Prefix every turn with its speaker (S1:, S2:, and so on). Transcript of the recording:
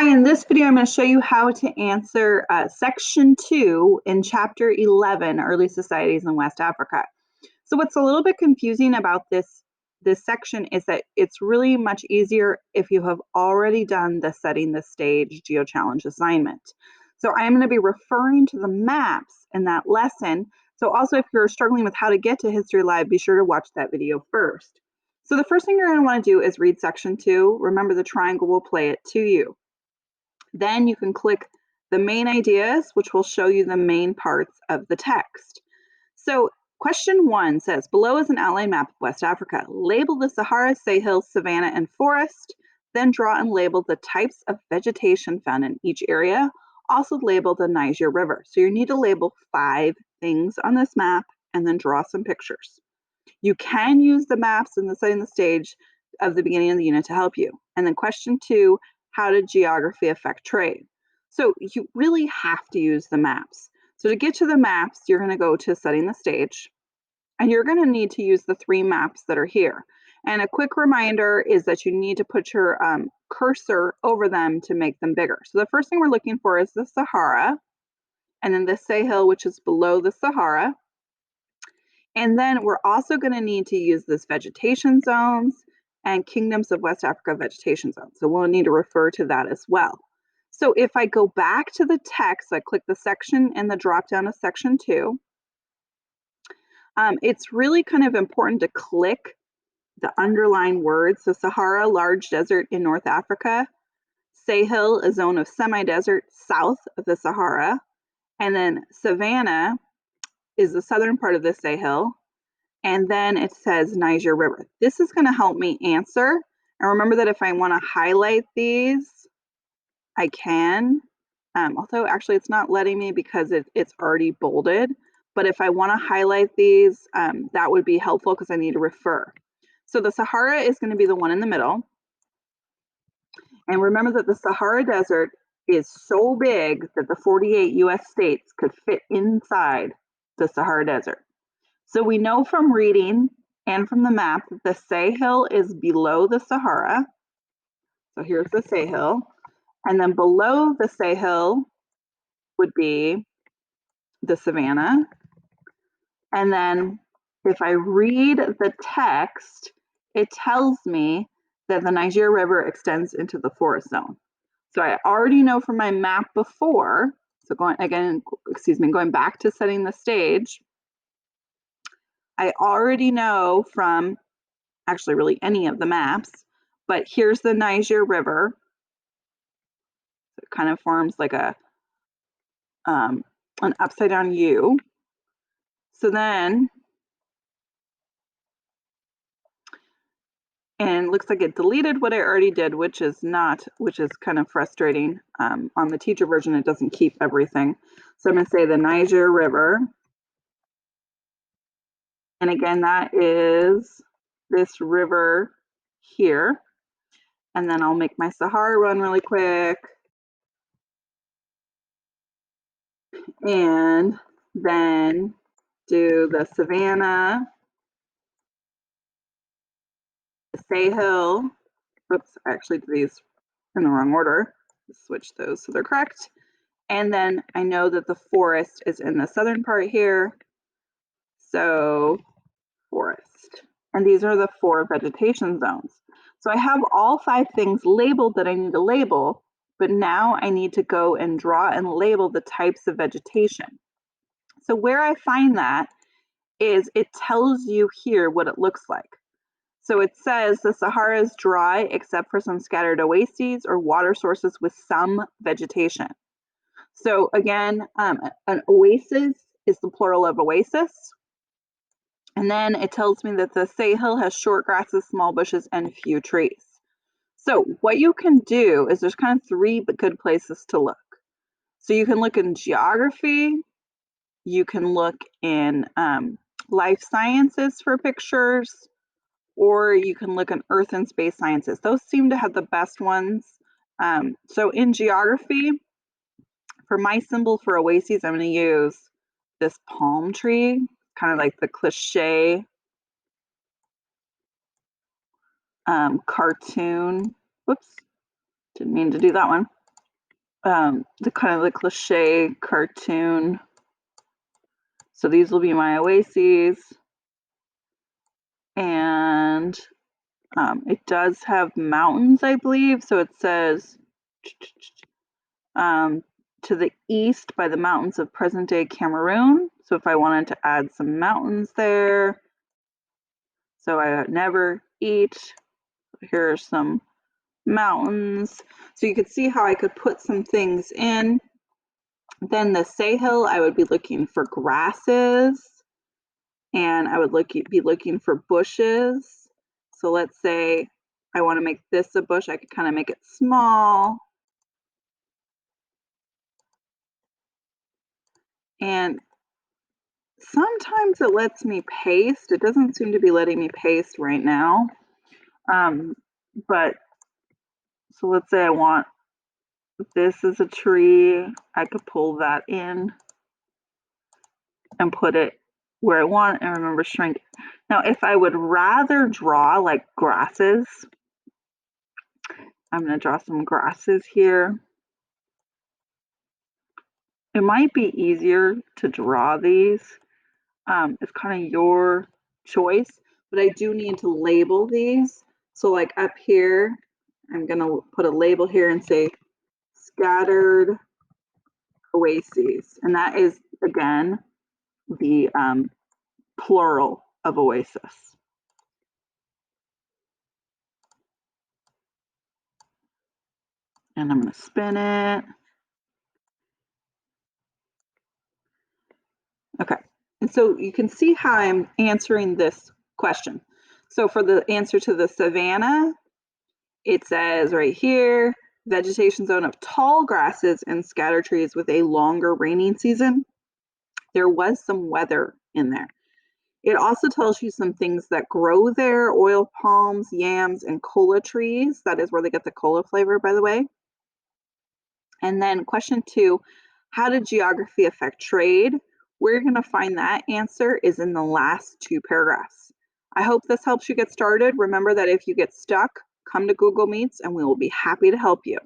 S1: Hi, in this video I'm going to show you how to answer section 2 in chapter 11, Early Societies in West Africa. So what's a little bit confusing about this section is that it's really much easier if you have already done the setting the stage GeoChallenge assignment. So I am going to be referring to the maps in that lesson. So also if you're struggling with how to get to History Live, be sure to watch that video first. So the first thing you're going to want to do is read section 2. Remember, the triangle will play it to you. Then you can click the main ideas, which will show you the main parts of the text. So question 1 says, below is an outline map of West Africa. Label the Sahara, Sahel, savanna, and forest. Then draw and label the types of vegetation found in each area. Also label the Niger River. So you need to label 5 things on this map and then draw some pictures. You can use the maps in the setting the stage of the beginning of the unit to help you. And then question 2, how did geography affect trade? So you really have to use the maps. So to get to the maps, you're going to go to setting the stage, and you're going to need to use the 3 maps that are here. And a quick reminder is that you need to put your cursor over them to make them bigger. So the first thing we're looking for is the Sahara, and then the Sahel, which is below the Sahara. And then we're also going to need to use this vegetation zones and Kingdoms of West Africa vegetation zones. So we'll need to refer to that as well. So if I go back to the text, I click the section and the drop down of section 2. It's really kind of important to click the underlined words. So Sahara, large desert in North Africa. Sahel, a zone of semi-desert south of the Sahara. And then savanna is the southern part of the Sahel. And then it says Niger River. This is going to help me answer. And remember that if I want to highlight these, I can. Although actually it's not letting me because it's already bolded. But if I want to highlight these, that would be helpful because I need to refer. So the Sahara is going to be the one in the middle. And remember that the Sahara Desert is so big that the 48 US states could fit inside the Sahara Desert. So we know from reading and from the map that the Sahel is below the Sahara. So here's the Sahel. And then below the Sahel would be the savanna. And then if I read the text, it tells me that the Niger River extends into the forest zone. So I already know from my map before, so going back to setting the stage, I already know from actually really any of the maps, but here's the Niger River. It kind of forms like an upside down U. So then, and it looks like it deleted what I already did, which is kind of frustrating. On the teacher version, it doesn't keep everything. So I'm going to say the Niger River. And again, that is this river here. And then I'll make my Sahara run really quick. And then do the savanna, the Sahel. Oops, I actually did these in the wrong order. Switch those so they're correct. And then I know that the forest is in the southern part here. So forest. And these are the 4 vegetation zones. So I have all 5 things labeled that I need to label, but now I need to go and draw and label the types of vegetation. So where I find that is it tells you here what it looks like. So it says the Sahara is dry except for some scattered oases or water sources with some vegetation. So again, an oasis is the plural of oasis. And then it tells me that the Sahel has short grasses, small bushes, and few trees. So what you can do is there's kind of 3 good places to look. So you can look in geography, you can look in life sciences for pictures, or you can look in earth and space sciences. Those seem to have the best ones. So in geography, for my symbol for oases, I'm going to use this palm tree, kind of like the cliche cartoon. Whoops, didn't mean to do that one. the kind of the cliche cartoon. So these will be my oases, and it does have mountains, I believe. So it says to the east by the mountains of present-day Cameroon. So if I wanted to add some mountains there, so I never eat. Here are some mountains. So you could see how I could put some things in. Then the Sahel, I would be looking for grasses, and I would be looking for bushes. So let's say I want to make this a bush. I could kind of make it small. And sometimes it lets me paste. It doesn't seem to be letting me paste right now. But so let's say I want this is a tree. I could pull that in and put it where I want and remember shrink. Now, if I would rather draw like grasses, I'm going to draw some grasses here. It might be easier to draw these. It's kind of your choice, but I do need to label these. So like up here, I'm going to put a label here and say scattered oases. And that is, again, the plural of oasis. And I'm going to spin it. Okay, and so you can see how I'm answering this question. So for the answer to the savanna, it says right here, vegetation zone of tall grasses and scatter trees with a longer raining season. There was some weather in there. It also tells you some things that grow there, oil palms, yams, and cola trees. That is where they get the cola flavor, by the way. And then question 2, how did geography affect trade? Where you're going to find that answer is in the last 2 paragraphs. I hope this helps you get started. Remember that if you get stuck, come to Google Meets and we will be happy to help you.